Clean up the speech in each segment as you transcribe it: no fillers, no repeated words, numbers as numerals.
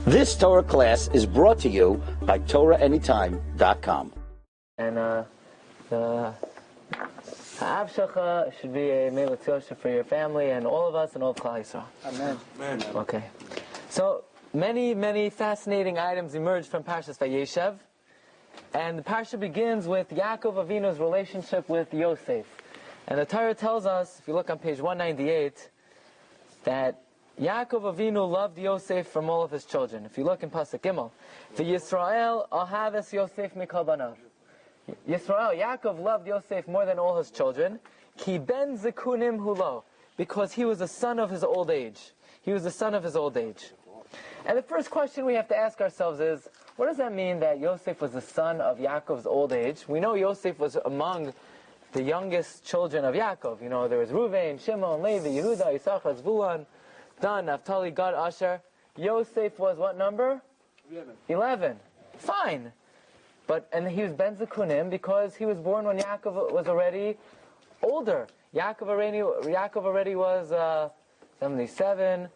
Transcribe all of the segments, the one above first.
This Torah class is brought to you by TorahAnytime.com. And the Ha'av Shecha should be a Melech Yosef for your family and all of us and all of Klal Yisrael. Amen. Amen. Okay. So, many fascinating items emerge from Parshas Vayeishev. And the Parsha begins with Yaakov Avinu's relationship with Yosef. And the Torah tells us, if you look on page 198, that Yaakov Avinu loved Yosef from all of his children. If you look in Pasuk Gimel, Yisrael ahaves Yosef mikol banav. Yisrael, Yaakov loved Yosef more than all his children. Ki ben zekunim hulo, because he was a son of his old age. He was the son of his old age. And the first question we have to ask ourselves is, what does that mean that Yosef was the son of Yaakov's old age? We know Yosef was among the youngest children of Yaakov. You know, there was Reuven, Shimon, Levi, Yehuda, Yisachar, Zvulun, Dan, Naphtali, Gad, Asher. Yosef was what number? 11. Fine. And he was Ben Zekunim because he was born when Yaakov was already older. Yaakov already was 77,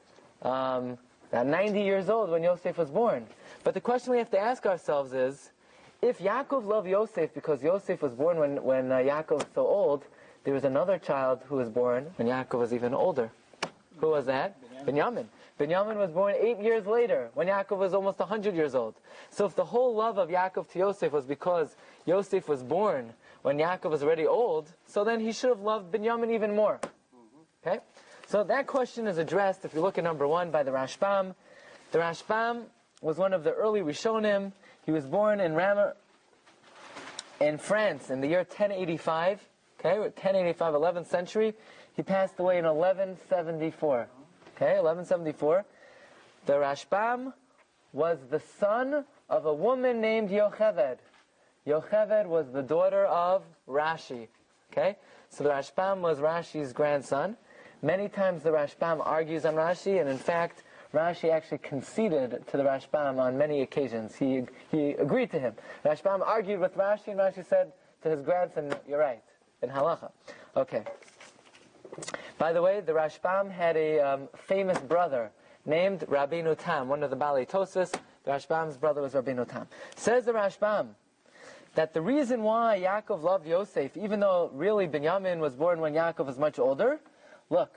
about 90 years old when Yosef was born. But the question we have to ask ourselves is, if Yaakov loved Yosef because Yosef was born when Yaakov was so old, there was another child who was born when Yaakov was even older. Who was that? Binyamin. Binyamin was born 8 years later, when Yaakov was almost 100 years old. So if the whole love of Yaakov to Yosef was because Yosef was born when Yaakov was already old, so then he should have loved Binyamin even more. Okay? So that question is addressed, if you look at number 1, by the Rashbam. The Rashbam was one of the early Rishonim. He was born in Ramah, in France, in the year 1085. Okay, 1085, 11th century. He passed away in 1174. Okay, 1174. The Rashbam was the son of a woman named Yocheved. Yocheved was the daughter of Rashi. Okay, so the Rashbam was Rashi's grandson. Many times the Rashbam argues on Rashi, and in fact, Rashi actually conceded to the Rashbam on many occasions. He agreed to him. Rashbam argued with Rashi, and Rashi said to his grandson, "You're right," in halacha. Okay. By the way, the Rashbam had a famous brother named Rabbeinu Tam, one of the Balei Tosfos. The Rashbam's brother was Rabbeinu Tam. Says the Rashbam that the reason why Yaakov loved Yosef, even though really Binyamin was born when Yaakov was much older, look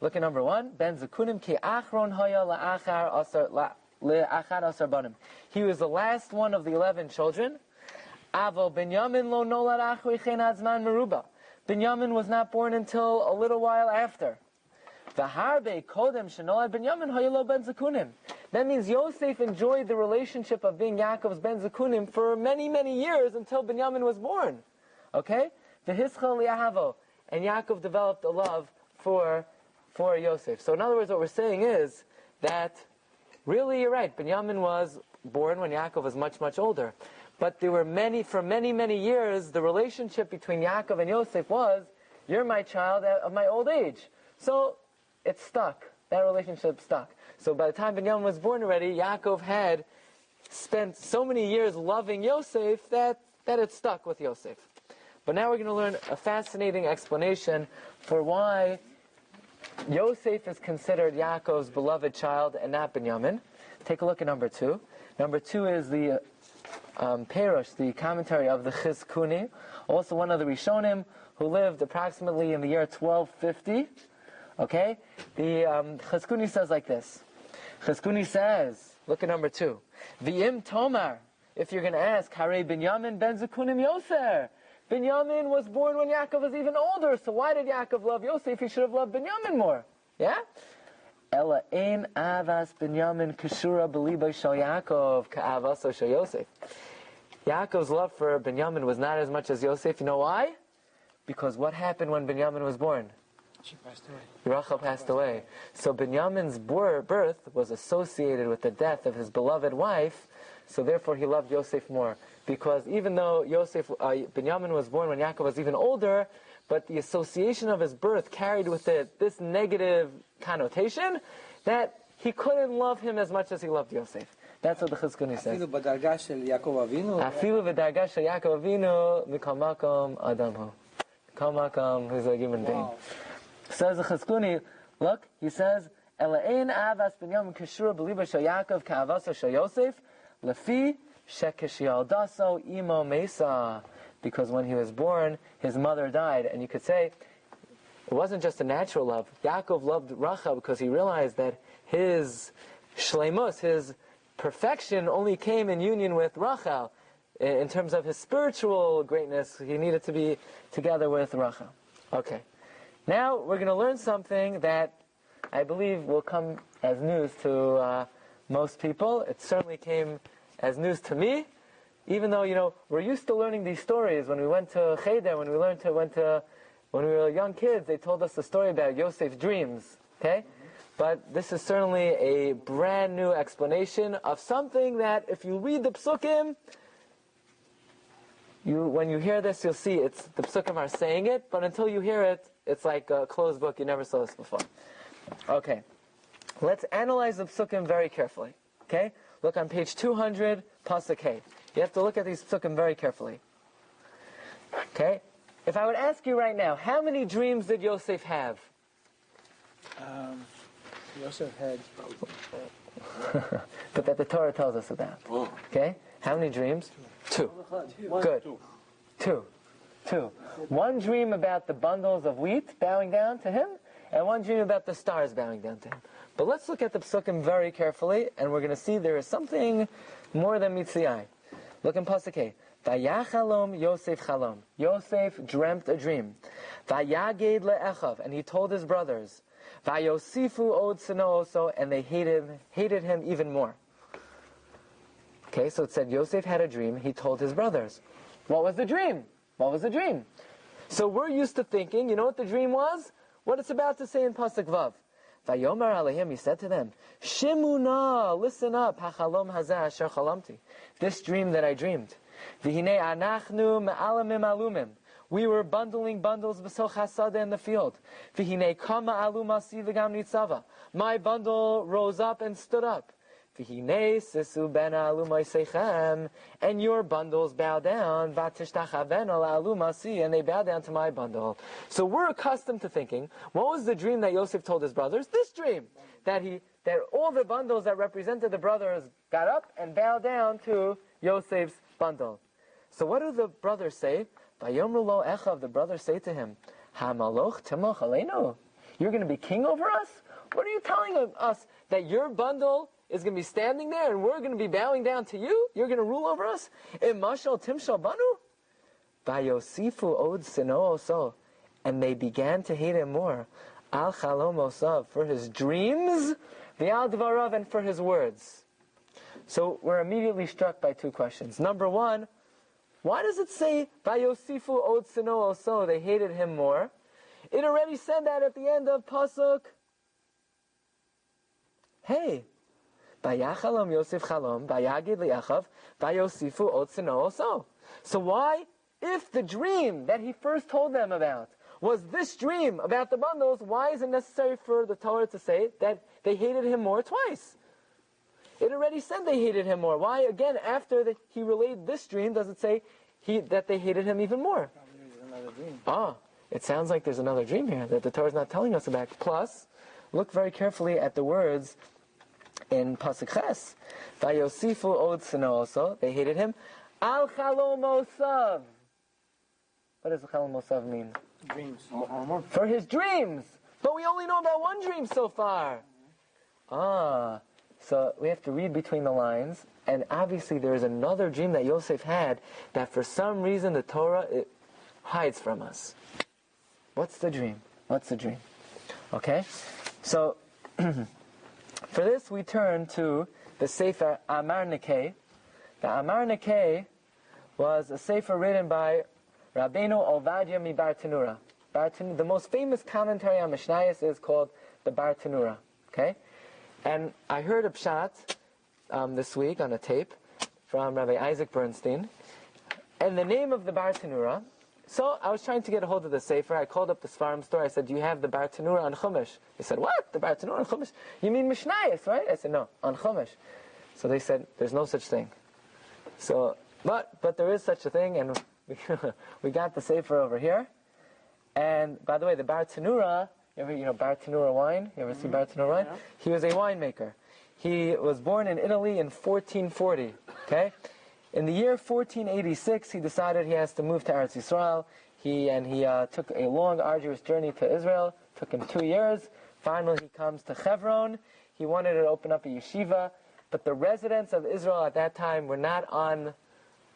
at number 1. Ben Zekunim ki achron haya le'achar asar banim. He was the last one of the 11 children. Avo Binyamin lo nolad achri chen azman meruba. Binyamin was not born until a little while after. V'harbe kodem shenolad Binyamin haya lo ben Zekunim. That means Yosef enjoyed the relationship of being Yaakov's ben Zekunim for many years until Binyamin was born. Okay? V'hischal li'ahavo. And Yaakov developed a love for Yosef. So in other words, what we're saying is that really you're right. Binyamin was born when Yaakov was much older. But there were for many years, the relationship between Yaakov and Yosef was, you're my child of my old age. So it stuck. That relationship stuck. So by the time Binyamin was born already, Yaakov had spent so many years loving Yosef that it stuck with Yosef. But now we're going to learn a fascinating explanation for why Yosef is considered Yaakov's beloved child and not Binyamin. Take a look at number 2. Number 2 is the Perush, the commentary of the Chizkuni, also one of the Rishonim who lived approximately in the year 1250. Okay? The Chizkuni says like this. Chizkuni says, look at number 2. V'im Tomar, if you're going to ask, Hare Binyamin ben Zekunim Yoser. Binyamin was born when Yaakov was even older, so why did Yaakov love Yosef? He should have loved Binyamin more. Yeah? Ela ein avas Binyamin kashura b'libo shel Yaakov ka'avaso shel Yosef. Yaakov's love for Binyamin was not as much as Yosef. You know why? Because what happened when Binyamin was born? She passed away. Rachel passed away. So Binyamin's birth was associated with the death of his beloved wife, so therefore he loved Yosef more. Because even though Binyamin was born when Yaakov was even older, but the association of his birth carried with it this negative connotation that he couldn't love him as much as he loved Yosef. That's what the Chizkuni says. Afilu b'darga shel Yaakov Avinu. Afilu b'darga shel Yaakov Avinu mikol makom adam hu. Mikol makom, he's a human being. Says the Chizkuni, look, he says, Ela'ein avas Binyamin kishura b'liba shel Yaakov ka'avaso shel Yosef, lefi shekeshialdaso imo mesa. Because when he was born, his mother died. And you could say, it wasn't just a natural love. Yaakov loved Rachel because he realized that his shleimus, his perfection, only came in union with Rachel. In terms of his spiritual greatness, he needed to be together with Rachel. Okay. Now we're going to learn something that I believe will come as news to most people. It certainly came as news to me. Even though, we're used to learning these stories. When we went to Cheder, when we were young kids, they told us the story about Yosef's dreams. Okay? But this is certainly a brand new explanation of something that if you read the Psukim, when you hear this, you'll see the Psukim are saying it, but until you hear it, it's like a closed book. You never saw this before. Okay. Let's analyze the Psukim very carefully. Okay? Look on page 200, Pasuk Hey. You have to look at these Psukim very carefully. Okay? If I would ask you right now, how many dreams did Yosef have? Yosef had... But that the Torah tells us about. Okay? How many dreams? Two. Good. Two. One dream about the bundles of wheat bowing down to him, and one dream about the stars bowing down to him. But let's look at the Psukim very carefully, and we're going to see there is something more than meets the eye. Look in Pasuk Hey. Vayachalom Yosef chalom. Yosef dreamt a dream. Vayaged le'echav, and he told his brothers. Vayosifu od senoso, and they hated him even more. Okay, so it said Yosef had a dream. He told his brothers. What was the dream? So we're used to thinking, you know what the dream was? What it's about to say in Pasuk Vav. Vayomer Aleihim, he said to them, Shimuna, listen up, hachalom hazeh asher chalamti. This dream that I dreamed. V'hinei anachnu me'alamim alumim. We were bundling bundles b'soch hasadeh in the field. V'hinei kama alumasi v'gam nitzava. My bundle rose up and stood up. V'hinei sisu ben alumay seichem. And your bundles bow down. V'tishtachavenu alumasi. And they bow down to my bundle. So we're accustomed to thinking, what was the dream that Yosef told his brothers? This dream. That all the bundles that represented the brothers got up and bowed down to Yosef's bundle. So what do the brothers say? Vayomru lo echav, the brothers say to him, Hamaloch timoch aleinu. You're going to be king over us? What are you telling us? That your bundle is going to be standing there and we're going to be bowing down to you? You're going to rule over us? Imashal timshal banu? Vayosifu od sino oso. And they began to hate him more. Al chalom osav, for his dreams, v'al dvarav, and for his words. So we're immediately struck by two questions. Number one, why does it say, Vayosifu od sino oso, they hated him more? It already said that at the end of Pasuk. Hey, Vayachalom Yosef chalom, Vayagid li'achav, Vayosifu od sino oso. So why, if the dream that he first told them about was this dream about the bundles, why is it necessary for the Torah to say that they hated him more twice? It already said they hated him more. Why, again, after he relayed this dream, does it say that they hated him even more? It sounds like there's another dream here that the Torah is not telling us about. Plus, look very carefully at the words in Pasuk Ches. Vayosifu od sino also, they hated him. Al chalom osav. What does chalom osav mean? Dreams. For his dreams. But we only know about one dream so far. So we have to read between the lines, and obviously there is another dream that Yosef had that for some reason the Torah hides from us. What's the dream? Okay? So, for this we turn to the Sefer Amar Nekeh. The Amar Nekeh was a Sefer written by Rabbeinu Ovadia mi Bar Tanura. The most famous commentary on Mishnayos is called the Bar Tanura. Okay? And I heard a pshat this week on a tape from Rabbi Isaac Bernstein. And the name of the Bar Tanura, so I was trying to get a hold of the Sefer. I called up the Sfarim store. I said, do you have the Bar Tanura on Chumash? They said, what? The Bar Tanura on Chumash? You mean Mishnayos, right? I said, no, on Chumash. So they said, there's no such thing. So, but there is such a thing, and we got the Sefer over here. And by the way, the Bar Tanura Bar Tanura wine? You ever see Bar Tanura wine? Yeah. He was a winemaker. He was born in Italy in 1440. Okay? In the year 1486, he decided he has to move to Eretz Yisrael. He took a long, arduous journey to Israel. Took him 2 years. Finally, he comes to Hebron. He wanted to open up a yeshiva, but the residents of Israel at that time were not on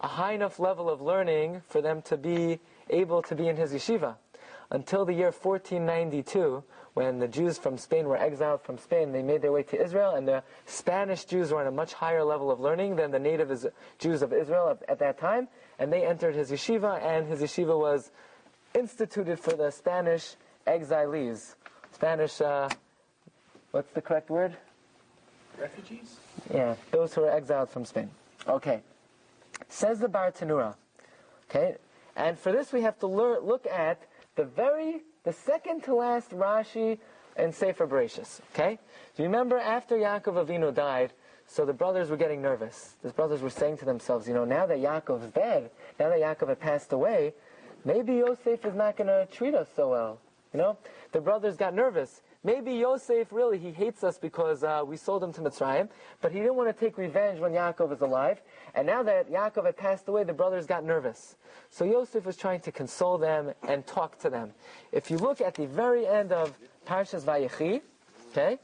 a high enough level of learning for them to be able to be in his yeshiva. Until the year 1492, when the Jews from Spain were exiled from Spain, they made their way to Israel, and the Spanish Jews were on a much higher level of learning than the native Jews of Israel at that time, and they entered his yeshiva, and his yeshiva was instituted for the Spanish exilees. Spanish, what's the correct word? Refugees? Yeah, those who are exiled from Spain. Okay. Says the Bar Tanura. Okay? And for this we have to look at the second to last Rashi in Sefer Bereshis. Okay? Do you remember after Yaakov Avinu died, so the brothers were getting nervous. The brothers were saying to themselves, now that Yaakov's dead, now that Yaakov had passed away, maybe Yosef is not going to treat us so well. The brothers got nervous. Maybe Yosef, really, he hates us because we sold him to Mitzrayim, but he didn't want to take revenge when Yaakov is alive. And now that Yaakov had passed away, the brothers got nervous. So Yosef was trying to console them and talk to them. If you look at the very end of Parshas Vayechi, okay?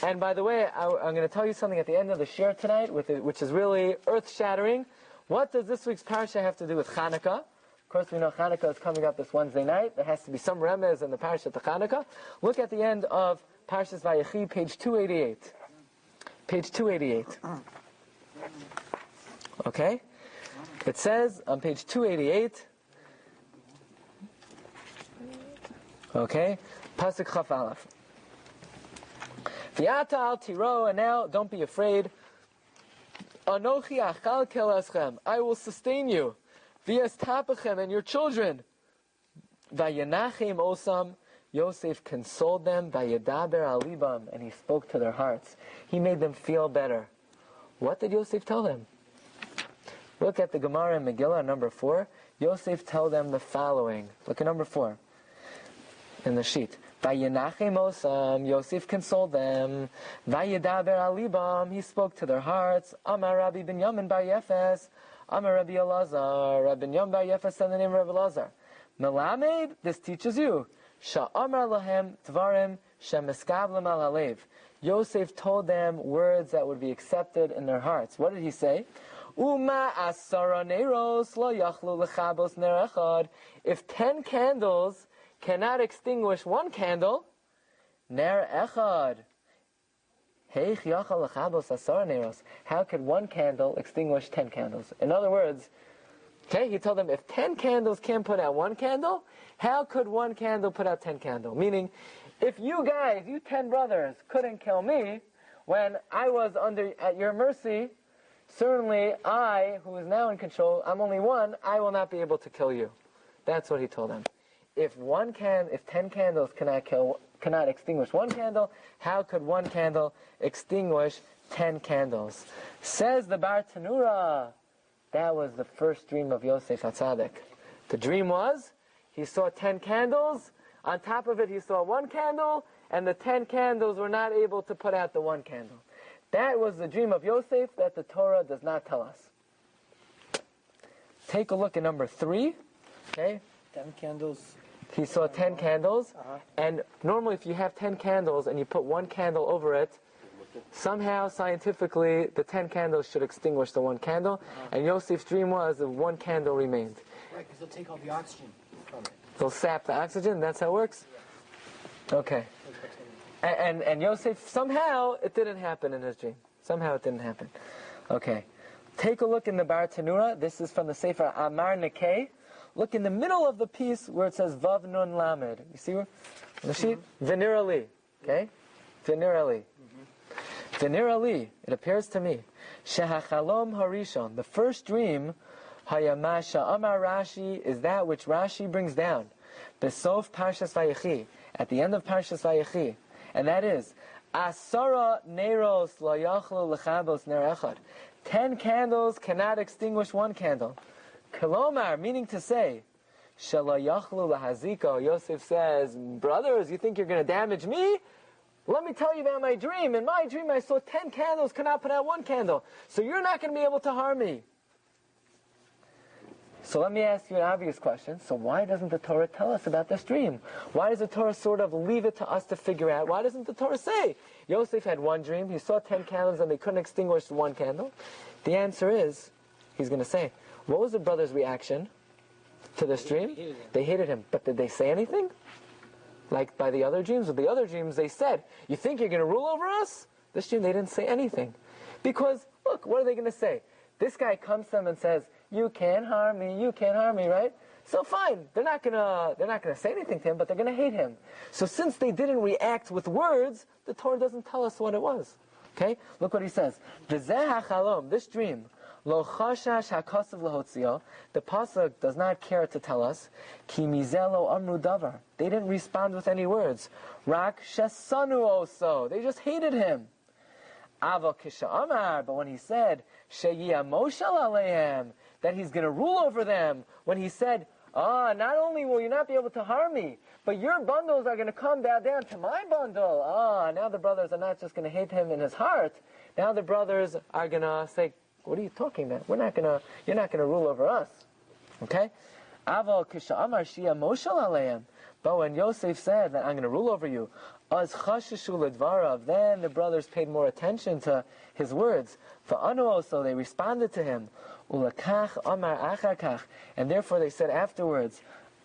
And by the way, I'm going to tell you something at the end of the Shiur tonight, which is really earth-shattering. What does this week's Parsha have to do with Chanukah? Of course, we know Chanukah is coming up this Wednesday night. There has to be some remez in the Parsha to Chanukah. Look at the end of Parshas Vayechi, page 288. Page 288. Okay? It says on page 288, okay, Pasuk Chaf Aleph. V'yata al tiro, and now don't be afraid. Anochi achal kel eschem, I will sustain you. V'yas tapachem, and your children. Vayenachem osam, Yosef consoled them. Vayedaber al libam, and he spoke to their hearts. He made them feel better. What did Yosef tell them? Look at the Gemara in Megillah, number 4. Yosef told them the following. Look at number 4 in the sheet. Vayenachem osam, Yosef consoled them. Vayedaber al libam, he spoke to their hearts. Amar Rabbi Binyamin bar Yefes, Amar Rabbi Elazar, Rabbi Binyamin bar Yefes said the name of Rabbi Elazar. Melamed, this teaches you. Sha'amar lahem tvarim shemeskablim al halev. Yosef told them words that would be accepted in their hearts. What did he say? Uma asara neros lo yachlu lechabos ner echad. If 10 candles cannot extinguish one candle, ner echad. Heich yachal lechabos asara neros. How could one candle extinguish 10 candles? In other words, okay, he told them if 10 candles can't put out one candle, how could one candle put out 10 candles? Meaning, if you guys, you 10 brothers, couldn't kill me when I was at your mercy, certainly I, who is now in control, I'm only one, I will not be able to kill you. That's what he told them. If 10 candles cannot extinguish one candle, how could one candle extinguish 10 candles? Says the Bar Tanura, that was the first dream of Yosef HaTzadik. The dream was, he saw 10 candles, on top of it he saw one candle, and the 10 candles were not able to put out the one candle. That was the dream of Yosef that the Torah does not tell us. Take a look at number 3. Okay? 10 candles. He saw 10 candles, and normally if you have 10 candles and you put one candle over it, somehow, scientifically, the 10 candles should extinguish the one candle, and Yosef's dream was that one candle remained. Right, because they'll take all the oxygen from it. They'll sap the oxygen, that's how it works? Okay. And Yosef, somehow, it didn't happen in his dream. Somehow it didn't happen. Okay. Take a look in the Bar Tanura. This is from the Sefer Amar Nekeh. Look in the middle of the piece where it says Vav Nun Lamed. You see where? On the sheet? Venerally. Okay? Venerally. Venerally, it appears to me, Shehachalom Harishon, the first dream, Hayamasha Amar Rashi, is that which Rashi brings down. Besof Parshas Vayechi, at the end of Parshas Vayechi, and that is, Asara Neros Lo Yachlu Lechabos Ner Echad. 10 candles cannot extinguish one candle. Kolomar, meaning to say, Shela yachlu lahaziko. Yosef says, brothers, you think you're going to damage me? Let me tell you about my dream. In my dream, I saw 10 candles cannot put out one candle. So you're not going to be able to harm me. So let me ask you an obvious question. So why doesn't the Torah tell us about this dream? Why does the Torah sort of leave it to us to figure out? Why doesn't the Torah say, Yosef had one dream, he saw 10 candles and they couldn't extinguish one candle? The answer is, he's going to say, what was the brothers' reaction to this dream? They hated him. But did they say anything? Like by the other dreams? With the other dreams, they said, you think you're going to rule over us? This dream, they didn't say anything. Because, look, what are they going to say? This guy comes to them and says, you can't harm me, right? So fine, they're not gonna say anything to him, but they're gonna hate him. So since they didn't react with words, the Torah doesn't tell us what it was. Okay? Look what he says. V'zeh hachalom, this dream, lo chashash hakasav lahotzio, the pasuk does not care to tell us, ki mizeh lo amru davar. They didn't respond with any words. Rak shesanu oso. They just hated him. Avo kisha amar, but when he said, sheyia moshel aleim, that he's going to rule over them, when he said, not only will you not be able to harm me, but your bundles are going to come bow down to my bundle. Now the brothers are not just going to hate him in his heart. Now the brothers are going to say, what are you talking about? You're not going to rule over us. Okay? Aval kisha amar shia moshel aleim. But when Yosef said that I'm going to rule over you, az chashashu ledvarav, then the brothers paid more attention to his words. Fa'anu, so they responded to him. Ulakach amar achakach, and therefore they said afterwards,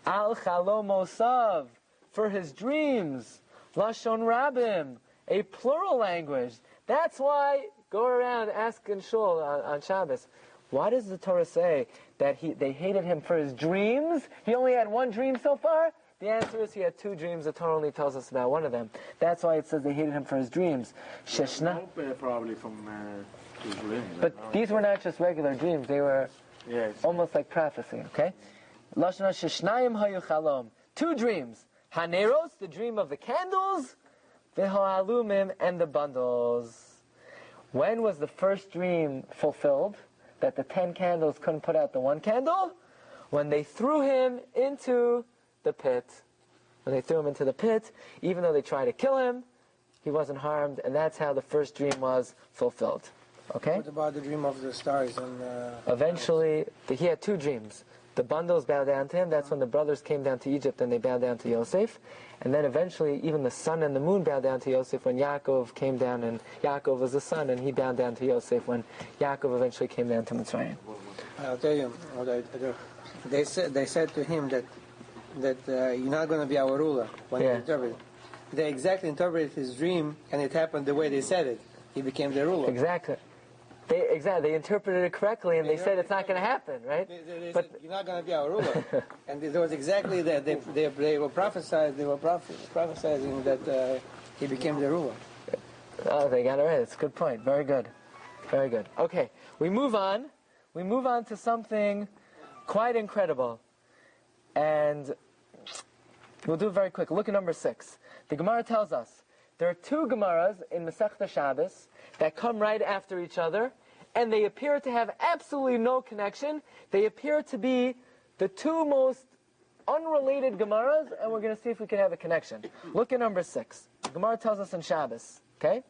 al chalomosav, for his dreams, lashon rabim, a plural language. That's why go around asking shul on Shabbos. Why does the Torah say that they hated him for his dreams? He only had one dream so far? The answer is he had two dreams. The Torah only tells us about one of them. That's why it says they hated him for his dreams. Sheshna. Probably from his dreams. But these were not just regular dreams. They were almost like prophecy. Okay. Lashna sheshnayim hayu chalom. Two dreams. Haneros, the dream of the candles, v'ha'alumim, and the bundles. When was the first dream fulfilled? That the 10 candles couldn't put out the one candle? When they threw him into the pit. When they threw him into the pit, even though they tried to kill him, he wasn't harmed, and that's how the first dream was fulfilled. Okay? What about the dream of the stars? Eventually, he had two dreams. The bundles bowed down to him. That's when the brothers came down to Egypt and they bowed down to Yosef. And then eventually, even the sun and the moon bowed down to Yosef when Yaakov came down, and Yaakov was the sun, and he bowed down to Yosef when Yaakov eventually came down to Mitzrayim. I'll tell you, they said to him that you're not going to be our ruler when he interpreted. They exactly interpreted his dream, and it happened the way they said it. He became the ruler. Exactly. They interpreted it correctly, and they said it's not going to happen, right? They said, you're not going to be our ruler. And there was exactly that. They were prophesying that he became the ruler. Oh, they got it right. It's a good point. Very good. Very good. Okay, we move on. We move on to something quite incredible. And we'll do it very quick. Look at number 6. The Gemara tells us there are two Gemaras in Masechta Shabbos that come right after each other, and they appear to have absolutely no connection. They appear to be the two most unrelated Gemaras, and we're going to see if we can have a connection. Look at number 6. The Gemara tells us in Shabbos, okay?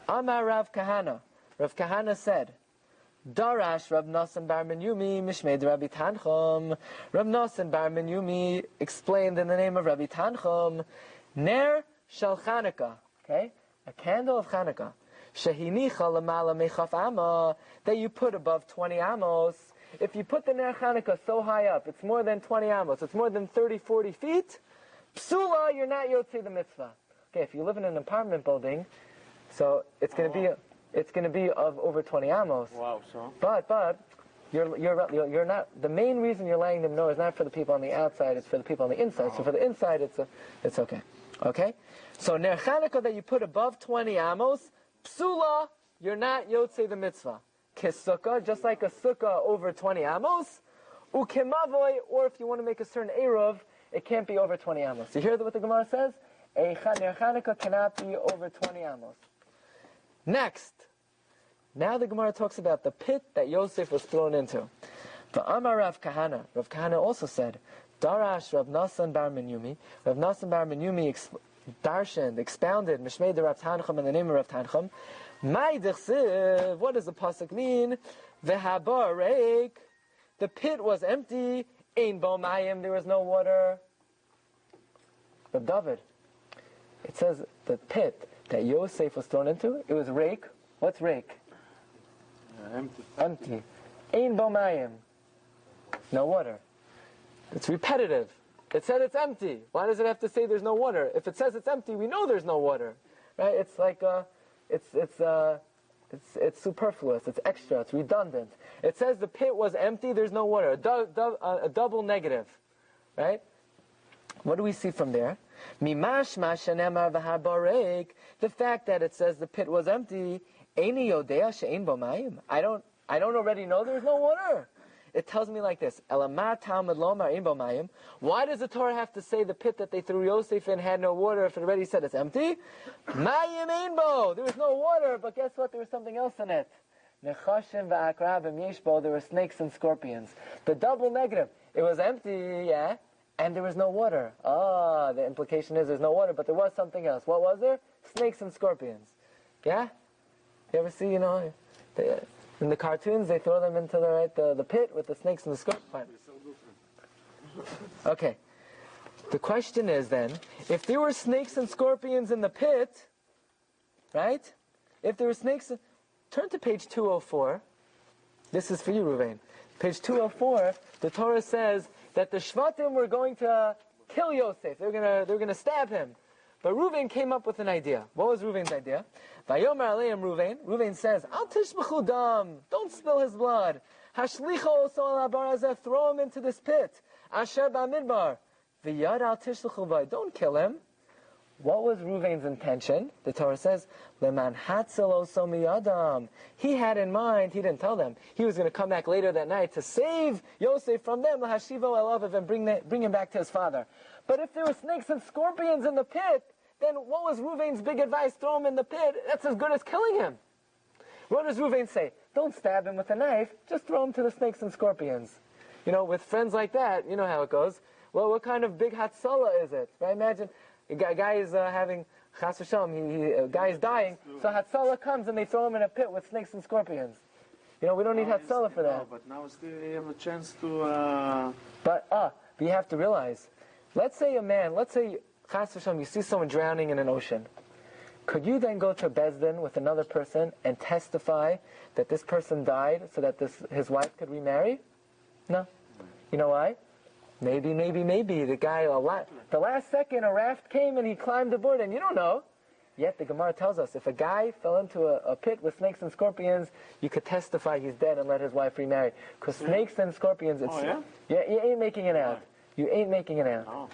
Amar Rav Kahana. Rav Kahana said, Darash Rav Nosson bar Menyumi Mishmeid Rabbi Tanchum. Rav Nosson bar Menyumi explained in the name of Rabbi Tanchum, Ner Shal Chanukah, okay? A candle of Chanukah. Shehinicha lamala mechaf amma, that you put above 20 amos. If you put the Ner Chanukah so high up, it's more than 20 amos, it's more than 30, 40 feet, psula, you're not yotzei the mitzvah. Okay, if you live in an apartment building, so it's going to be of over 20 amos. Wow, so. But you're not. The main reason you're letting them know is not for the people on the outside; it's for the people on the inside. So for the inside, it's okay. Okay. So ner Chanukah that you put above 20 amos, psula, you're not yotzei the mitzvah. Kisukah, just like a sukkah over 20 amos, ukemavoy, or if you want to make a certain eruv, it can't be over 20 amos. You hear what the Gemara says? A ner Chanukah cannot be over 20 amos. Next, now the Gemara talks about the pit that Yosef was thrown into. The Amar Rav Kahana. Rav Kahana also said, Darash Rav Nasan bar Menyumi. Rav Nasan bar Menyumi expounded Mishmei de Rav Tanchum in the name of Rav Tanchum. Mai dichsiv, what does the pasuk mean? Vehabar reik, the pit was empty. Ein bo mayim, there was no water. But David, it says the pit that Yosef was thrown into, it was reik. What's reik? Empty. Empty. Ein bo mayim, no water. It's repetitive. It said it's empty. Why does it have to say there's no water? If it says it's empty, we know there's no water, right? It's like it's superfluous. It's extra. It's redundant. It says the pit was empty. There's no water. A double negative, right? What do we see from there? Mimash mashanemar v'habarek. The fact that it says the pit was empty. Eini yodea she'ein bo mayim. I don't already know there's no water. It tells me like this. Why does the Torah have to say the pit that they threw Yosef in had no water if it already said it's empty? Mayim einbo. There was no water, but guess what? There was something else in it. Nechashim v'akrabim yeshbo. There were snakes and scorpions. The double negative. It was empty, yeah, and there was no water. The implication is there's no water, but there was something else. What was there? Snakes and scorpions. Yeah? You ever see, in the cartoons, they throw them into the pit with the snakes and the scorpions. Okay. The question is then, if there were snakes and scorpions in the pit, right? If there were snakes, turn to page 204. This is for you, Ruvain. Page 204, the Torah says that the Shvatim were going to kill Yosef. They were going to stab him. But Reuven came up with an idea. What was Reuven's idea? Vayomer aleim Reuven. Reuven says, Al tishbechu dam. Don't spill his blood. Hashlicho oso al habar hazeh. Throw him into this pit. Asher ba'midbar. V'yad al tishlechu vay. Don't kill him. What was Reuven's intention? The Torah says, Leman hatzel oso miyadam. He had in mind, he didn't tell them, he was going to come back later that night to save Yosef from them, lahashivo elav, and bring him back to his father. But if there were snakes and scorpions in the pit, then what was Reuven's big advice? Throw him in the pit. That's as good as killing him. What does Reuven say? Don't stab him with a knife. Just throw him to the snakes and scorpions. With friends like that, you know how it goes. Well, what kind of big hatzalah is it? Right? Imagine a guy is having chas v'shalom. A guy is dying. So hatzalah comes and they throw him in a pit with snakes and scorpions. We don't need hatzalah for that. No, but now still you have a chance to... But you have to realize, let's say chas v'shalom, you see someone drowning in an ocean. Could you then go to Beis Din with another person and testify that this person died so that his wife could remarry? No. You know why? Maybe the guy, the last second a raft came and he climbed aboard and you don't know. Yet the Gemara tells us if a guy fell into a pit with snakes and scorpions, you could testify he's dead and let his wife remarry. Because snakes and scorpions, yeah, you ain't making it out. You ain't making it out. Oh.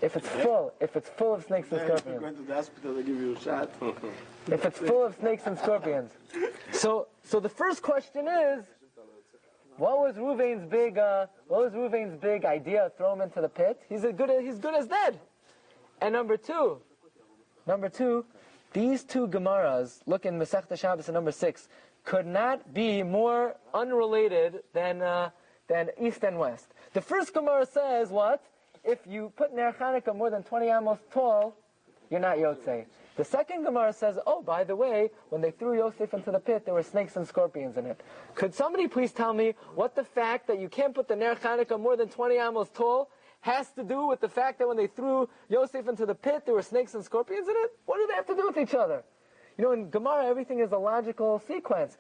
If it's full of snakes and scorpions. If you're going to the hospital, they give you a shot. If it's full of snakes and scorpions. So the first question is, what was Reuven's big idea? Throw him into the pit. He's good as dead. And number two, these two Gemaras, look in Masechta Shabbos and number 6, could not be more unrelated than east and west. The first Gemara says what? If you put Ner Chanukah more than 20 amos tall, you're not Yotzei. The second Gemara says, oh, by the way, when they threw Yosef into the pit, there were snakes and scorpions in it. Could somebody please tell me what the fact that you can't put the Ner Chanukah more than 20 amos tall has to do with the fact that when they threw Yosef into the pit, there were snakes and scorpions in it? What do they have to do with each other? In Gemara, everything is a logical sequence.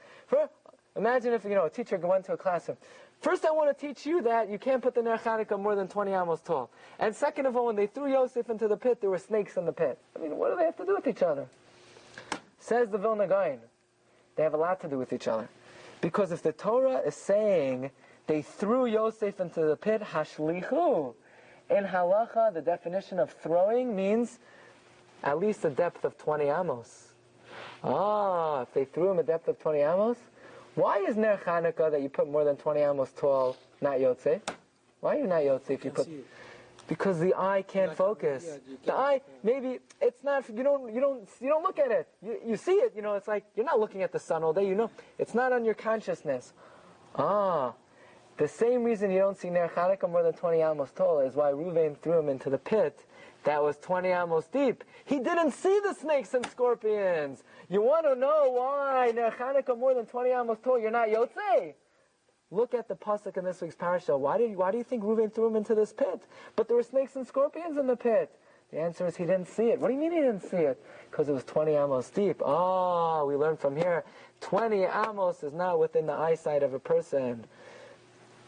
Imagine if, a teacher went to a classroom. First, I want to teach you that you can't put the Ner Chanukah more than 20 amos tall. And second of all, when they threw Yosef into the pit, there were snakes in the pit. What do they have to do with each other? Says the Vilna Gaon, they have a lot to do with each other. Because if the Torah is saying they threw Yosef into the pit, hashlichu, in halacha, the definition of throwing means at least a depth of 20 amos. If they threw him a depth of 20 amos, why is Ner Chanukah that you put more than 20 amos tall not Yotzei? Why are you not Yotzei if you put... Because the eye can't focus. The eye, maybe, it's not, you don't look at it. You see it, it's like, you're not looking at the sun all day, it's not on your consciousness. The same reason you don't see Ner Chanukah more than 20 amos tall is why Reuven threw him into the pit that was 20 amos deep. He didn't see the snakes and scorpions. You want to know why Ner Chanukah more than 20 amos tall? You're not Yotzei. Look at the pasuk in this week's Parsha. Why do you think Reuven threw him into this pit? But there were snakes and scorpions in the pit. The answer is he didn't see it. What do you mean he didn't see it? Because it was 20 amos deep. Oh, we learned from here, 20 amos is not within the eyesight of a person.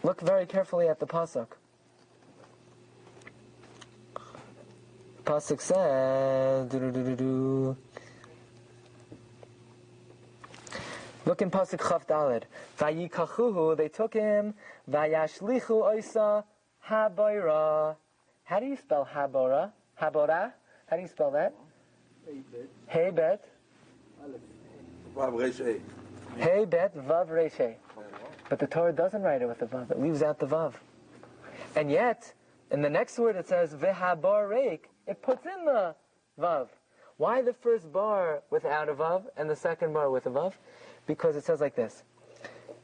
Look very carefully at the pasuk. Pasuk says, look in pasuk Chaf Daled. Vayikachuhu, they took him. Vayashlichu oisa haboira. How do you spell habora? Habora? How do you spell that? Hey bet. Vav Resh Hey bet vav reshe. But the Torah doesn't write it with the vav. It leaves out the vav. And yet, in the next word it says v'habar reik. It puts in the vav. Why the first bar without a vav and the second bar with a vav? Because it says like this.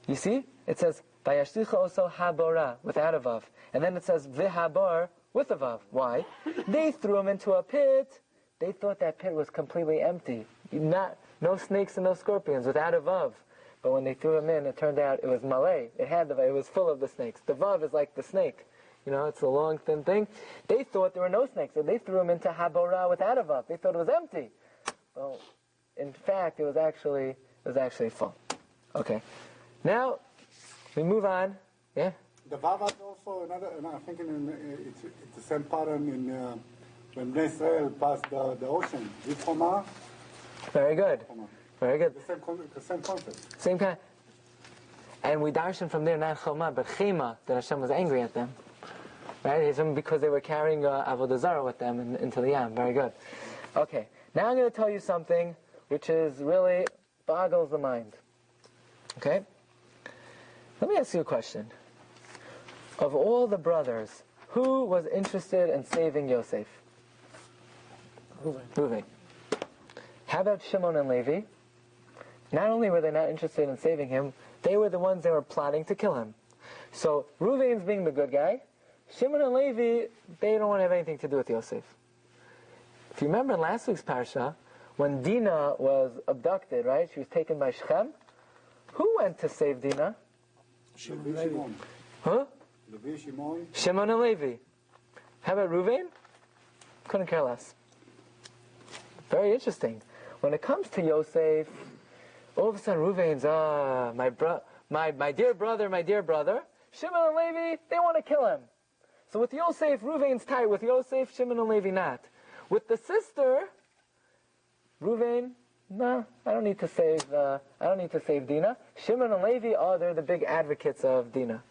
You see? It says vayashlicha oso habora without a vav. And then it says v'habar with a vav. Why? They threw him into a pit. They thought that pit was completely empty. No snakes and no scorpions without a vav. But when they threw him in, it turned out it was malay. It was full of the snakes. The vav is like the snake. It's a long, thin thing. They thought there were no snakes, so they threw him into habora without a vav. They thought it was empty. Well, in fact, it was actually full. Okay. Now, we move on. Yeah? The vav is also another, and I'm thinking it's the same pattern in when Bnei Israel passed the ocean. V'choma. Very good. Very good. The same concept. Same kind. And we darshan from there, not choma, but chema, that Hashem was angry at them. Right? Because they were carrying avodah zarah with them into the yam. Very good. Okay. Now I'm going to tell you something which is really boggles the mind. Okay? Let me ask you a question. Of all the brothers, who was interested in saving Yosef? Reuven. How about Shimon and Levi? Not only were they not interested in saving him, they were the ones that were plotting to kill him. So Reuven's being the good guy. Shimon and Levi, they don't want to have anything to do with Yosef. If you remember in last week's Parsha, when Dinah was abducted, right? She was taken by Shechem. Who went to save Dinah? Shimon. Huh? Levi, Shimon. Shimon and Levi. How about Reuven? Couldn't care less. Very interesting. When it comes to Yosef, all of a sudden Reuven's, my dear brother. Shimon and Levi, they want to kill him. So with Yosef, Reuven's tight. With Yosef, Shimon and Levi not. With the sister, Reuven, no, I don't need to save Dinah. Shimon and Levi, they're the big advocates of Dinah.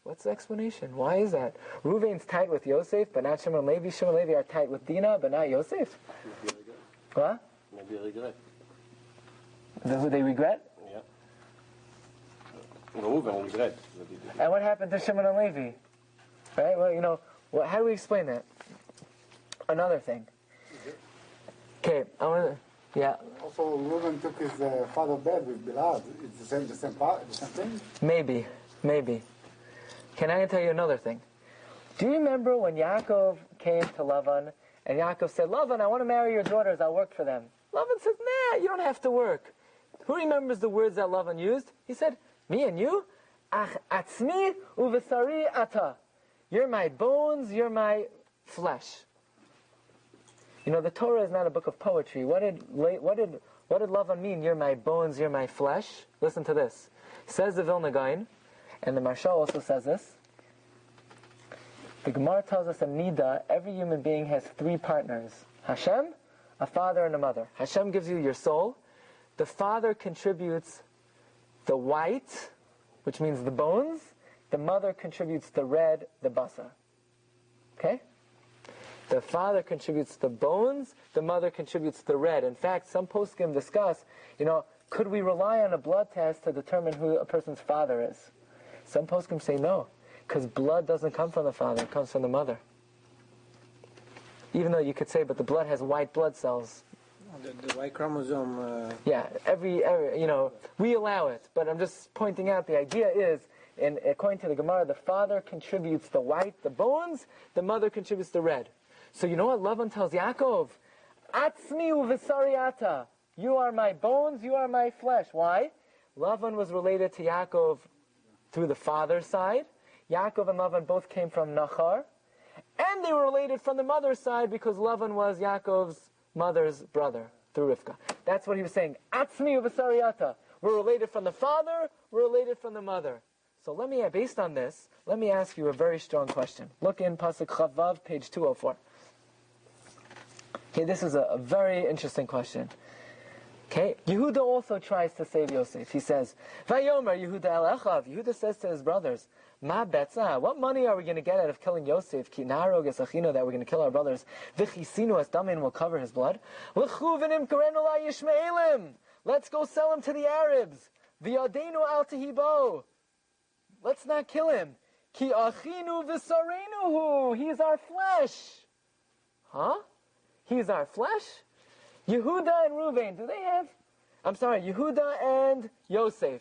What's the explanation? Why is that? Reuven's tight with Yosef, but not Shimon and Levi. Shimon and Levi are tight with Dinah, but not Yosef. What? Maybe a regret. Who they regret? Yeah. Reuven regret. And what happened to Shimon and Levi? Right? Well, how do we explain that? Another thing. Okay, I want to. Yeah. Also, Reuven took his father bed with Bilhad. It's the same thing. Maybe. Can I tell you another thing? Do you remember when Yaakov came to Lavan and Yaakov said, "Lavan, I want to marry your daughters. I'll work for them." Lavan says, "Nah, you don't have to work." Who remembers the words that Lavan used? He said, "Me and you, ach atzmi uvesari ata. You're my bones, you're my flesh." The Torah is not a book of poetry. What did Lavan mean? You're my bones, you're my flesh. Listen to this. Says the Vilna Gaon, and the Maharsha also says this. The Gemara tells us in Nida, every human being has three partners. Hashem, a father, and a mother. Hashem gives you your soul. The father contributes the white, which means the bones. The mother contributes the red, the basa. Okay? The father contributes the bones, the mother contributes the red. In fact, some poskim discuss, could we rely on a blood test to determine who a person's father is? Some poskim say no, because blood doesn't come from the father, it comes from the mother. Even though you could say, but the blood has white blood cells. The Y chromosome. Yeah, every we allow it, but I'm just pointing out the idea is And according to the Gemara, the father contributes the white, the bones, the mother contributes the red. So you know what Lavan tells Yaakov? Atzmi uvesariata. You are my bones, you are my flesh. Why? Lavan was related to Yaakov through the father's side. Yaakov and Lavan both came from Nachar. And they were related from the mother's side because Lavan was Yaakov's mother's brother through Rivka. That's what he was saying. Atzmi uvesariata. We're related from the father, we're related from the mother. So based on this, let me ask you a very strong question. Look in Pasuk Chavav, page 204. Okay, this is a very interesting question. Okay, Yehuda also tries to save Yosef. He says, Vayomer Yehuda el Echav. Yehuda says to his brothers, Ma betza, what money are we going to get out of killing Yosef? Ki narog es achino, that we're going to kill our brothers. V'chisinu es damin, will cover his blood. L'chu v'nim karenu la yishmaelim. Let's go sell him to the Arabs. V'yadenu al tehibo. Let's not kill him. Ki achinu v'sarenuhu. He's our flesh. Huh? He's our flesh? Yehuda and Reuven, Yehuda and Yosef,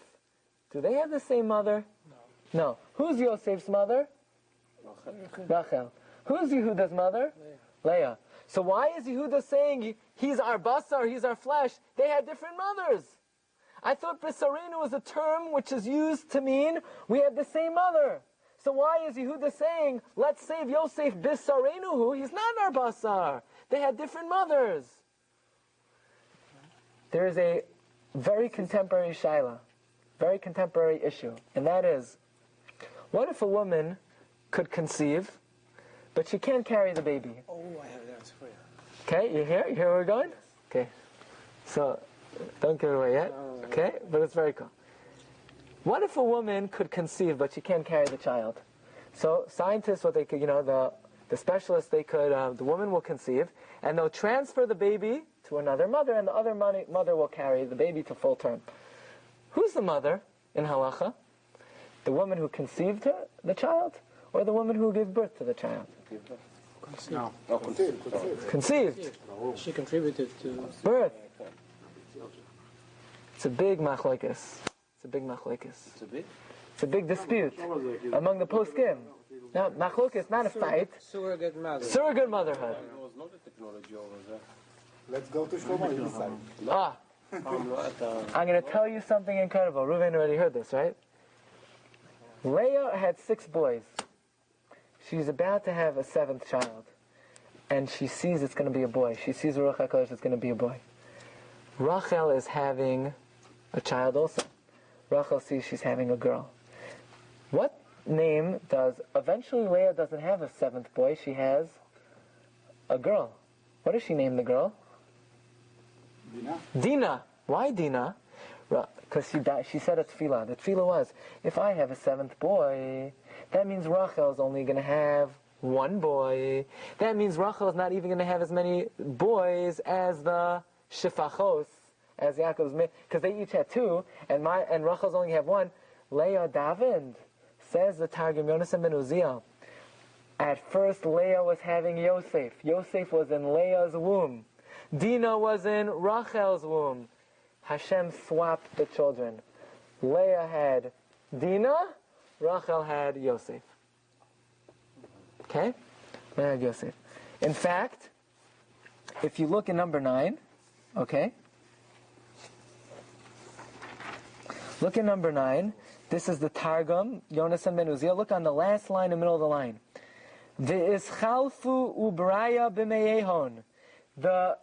do they have the same mother? No. Who's Yosef's mother? Rachel. Who's Yehuda's mother? Leah. So why is Yehuda saying he's our basar, he's our flesh? They had different mothers. I thought Bisarenu was a term which is used to mean we have the same mother. So why is Yehuda saying, let's save Yosef Bisarenuhu? He's not our basar. They had different mothers. There is a very contemporary shaila, very contemporary issue, and that is, what if a woman could conceive, but she can't carry the baby? Oh, I have the answer for you. Okay, you hear? You hear where we're going? Okay. So, don't give it away yet. Okay, but it's very cool. What if a woman could conceive, but she can't carry the child? So, scientists, what they could, the specialists, they could, the woman will conceive, and they'll transfer the baby to another mother, and the other mother will carry the baby to full term. Who's the mother in halacha? The woman who conceived the child, or the woman who gave birth to the child? Conceived. She contributed to birth. It's a big machlokes. It's a big dispute among the poskim. Now, machlokes, not a fight. Surrogate motherhood. Let's go to Shlomo. I'm going to tell you something incredible. Reuven already heard this, right? Leah had 6 boys. She's about to have a 7th child. And she sees it's going to be a boy. She sees Ruach HaKodesh, it's going to be a boy. Rachel is having a child also. Rachel sees she's having a girl. What name eventually Leah doesn't have a 7th boy, she has a girl. What does she name the girl? Dina. Why Dina? Because she said a tefillah. The tefillah was, if I have a 7th boy, that means Rachel is only going to have 1 boy. That means Rachel is not even going to have as many boys as the shifachos, as Yaakov's, because they each had 2, and Rachel's only have 1. Leah davened, says the Targum Yonasan ben Uziel. At first, Leah was having Yosef. Yosef was in Leah's womb. Dinah was in Rachel's womb. Hashem swapped the children. Leah had Dinah, Rachel had Yosef. Okay? Leah had Yosef. In fact, if you look in number 9, okay? Look at number 9. This is the Targum, Yonasan ben Uziel. Look on the last line in the middle of the line. V'ischalfu ubraya b'meyehon. The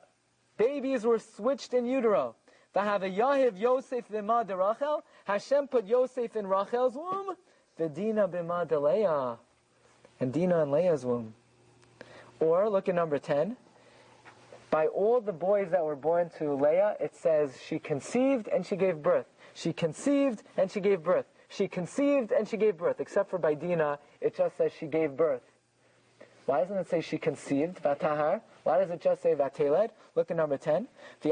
babies were switched in utero. V'havayahiv Yosef b'ma de Rachel. Hashem put Yosef in Rachel's womb. V'dina b'ma de Leah. And Dina in Leah's womb. Or, look at number 10. By all the boys that were born to Leah, it says she conceived and she gave birth. She conceived and she gave birth. She conceived and she gave birth. Except for by Dina, it just says she gave birth. Why doesn't it say she conceived? Vatahar. Why does it just say vateled? Look at number 10. It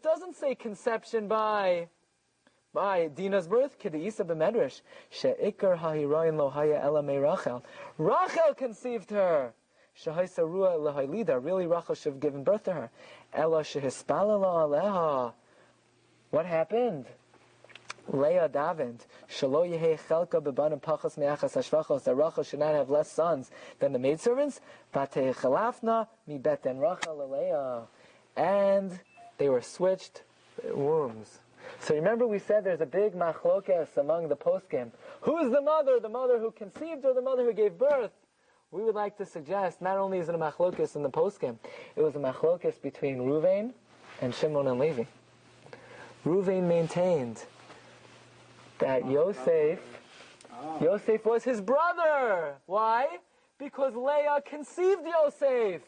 doesn't say conception by Dina's birth. Rachel conceived her. Really, Rachel should have given birth to her. What happened? Leah davened, Shalo yehei chelka bebanim pachas me'achas hashvachos, that Rachel should not have less sons than the maidservants. Vatei chalafna mi beten Rachel leLeah, and they were switched wombs. So remember we said there's a big machlokes among the poskim. Who's the mother? The mother who conceived or the mother who gave birth? We would like to suggest not only is it a machlokes in the poskim, it was a machlokes between Ruvain and Shimon and Levi. Ruvain maintained that Yosef was his brother. Why? Because Leah conceived Yosef.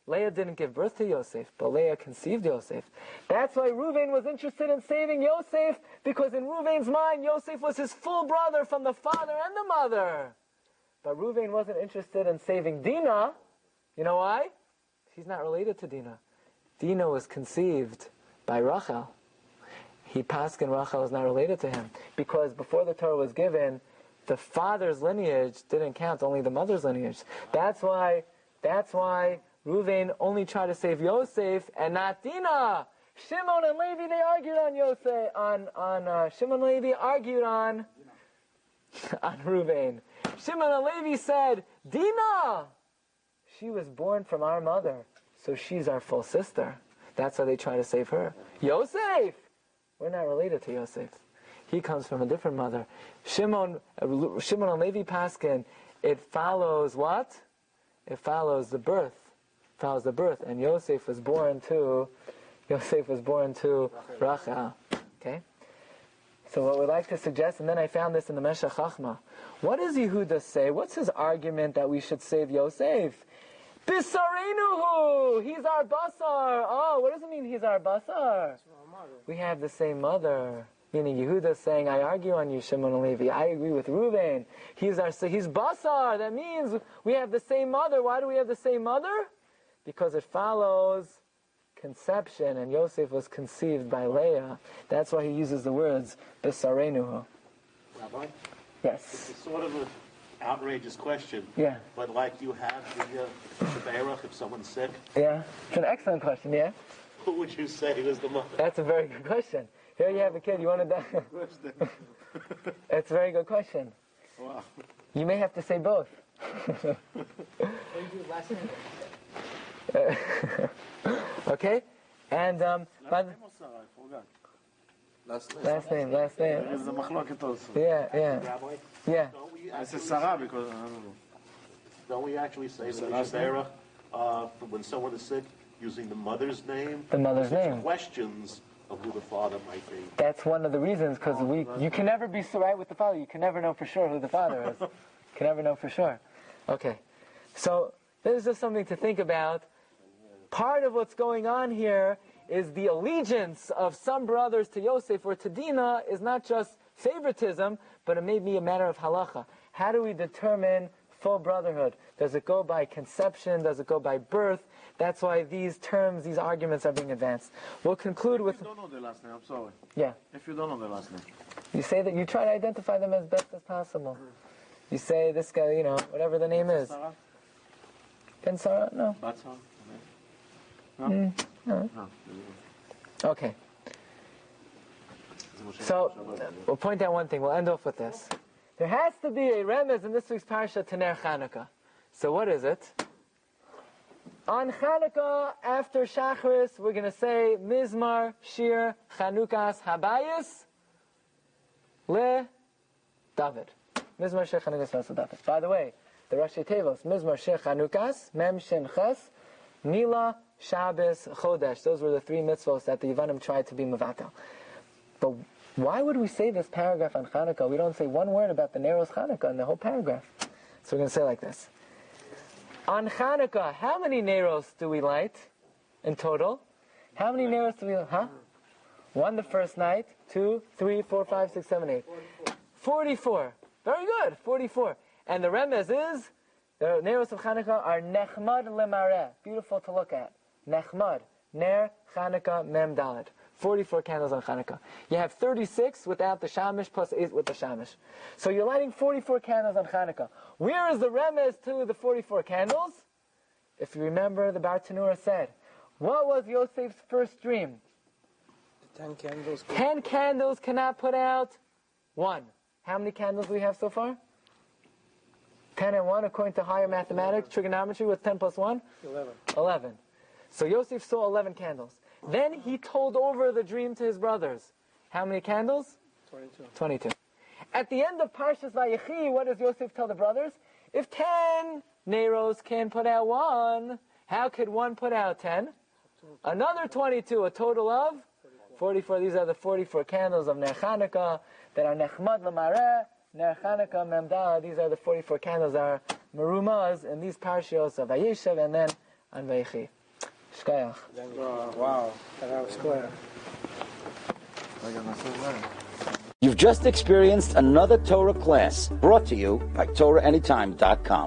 Leah didn't give birth to Yosef, but Leah conceived Yosef. That's why Reuven was interested in saving Yosef, because in Reuven's mind, Yosef was his full brother from the father and the mother. But Reuven wasn't interested in saving Dinah. You know why? She's not related to Dinah. Dinah was conceived by Rachel. He paskin Rachel is not related to him, because before the Torah was given, the father's lineage didn't count, only the mother's lineage. That's why Reuven only tried to save Yosef and not Dinah. Shimon and Levi, they argued on Yosef, Shimon and Levi argued on Reuven. Shimon and Levi said, Dinah, she was born from our mother, so she's our full sister. That's why they try to save her. Yosef, we're not related to Yosef. He comes from a different mother. Shimon and Levi paskin, it follows what? It follows the birth. And Yosef was born to Rachel. Okay? So what we'd like to suggest, and then I found this in the Meshech Chachma. What does Yehuda say? What's his argument that we should save Yosef? Bisarenuhu! He's our basar! Oh, what does it mean he's our basar? We have the same mother. Meaning Yehuda is saying, I argue on you, Shimon and Levi. I agree with Reuven. He's basar. That means we have the same mother. Why do we have the same mother? Because it follows conception, and Yosef was conceived by Leah. That's why he uses the words Bisarenuhu. Rabbi? Yes. It's sort of an outrageous question. Yeah. But like you have the Beirach if someone's sick. Yeah. It's an excellent question, yeah? Who would you say was the mother? That's a very good question. Here you have a kid, you want to die? It's a very good question. Wow. You may have to say both. Okay? And, last name. There is a machloket also. Yeah. Rabbi? Yeah. I said Sarah because I don't know. Don't we actually say the Beirach when someone is sick using the mother's name? The mother's name. Questions of who the father might be. That's one of the reasons, because you can never be so right with the father. You can never know for sure who the father is. You can never know for sure. Okay. So, this is just something to think about. Part of what's going on here is the allegiance of some brothers to Yosef or to Dinah is not just favoritism, but it may be a matter of halacha. How do we determine full brotherhood? Does it go by conception? Does it go by birth? That's why these terms, these arguments are being advanced. We'll conclude with... If you don't know the last name, I'm sorry. Yeah. If you don't know the last name. You say that you try to identify them as best as possible. You say this guy, whatever the name is. Sarah? Ben Sarah? No. Batzar? No. No. Okay. So, we'll point out one thing. We'll end off with this. There has to be a remez in this week's Parsha to Ner Chanukah. So what is it? On Chanukah, after Shacharis, we're going to say Mizmar, Shiur, Chanukahs, Habayis, Le, David. Mizmar, Shiur, Chanukahs, Le, David. By the way, the Rashi Tevos, Mizmar, Shiur, Chanukahs, Mem, Shin, Ches, Nila, Shabbos, Chodesh. Those were the three mitzvos that the Yevanim tried to be mevatel. But why would we say this paragraph on Chanukah? We don't say one word about the Neros Chanukah in the whole paragraph. So we're going to say like this. On Chanukah, how many Neros do we light in total? How many Neros do we light? Huh? 1 the first night, 2, 3, 4, 5, 6, 7, 8. 44. Very good, 44. And the remez is, the Neros of Chanukah are Nechmad Lemareh. Beautiful to look at. Nechmad. Ner, Chanukah, Mem, Dalet. 44 candles on Chanukah. You have 36 without the Shamish plus 8 with the Shamish. So you're lighting 44 candles on Chanukah. Where is the remez to the 44 candles? If you remember, the Bar Tanura said, what was Yosef's first dream? 10 candles. 10 candles cannot put out 1. How many candles do we have so far? 10 and 1, according to higher mathematics, trigonometry, what's 10 plus 1? 11. So Yosef saw 11 candles. Then he told over the dream to his brothers. How many candles? 22. At the end of Parshas Vayechi, what does Yosef tell the brothers? If 10 Neros can put out 1, how could 1 put out 10? Another 22, a total of 44. These are the 44 candles of Ner Chanukah that are Nechmad L'mareh, Ner Chanukah Memdala. These are the 44 candles that are Merumaz in these Parshas of Vayeishev and then on Vayechi. Shkoyach. Wow. Shkoyach. You've just experienced another Torah class brought to you by TorahAnytime.com.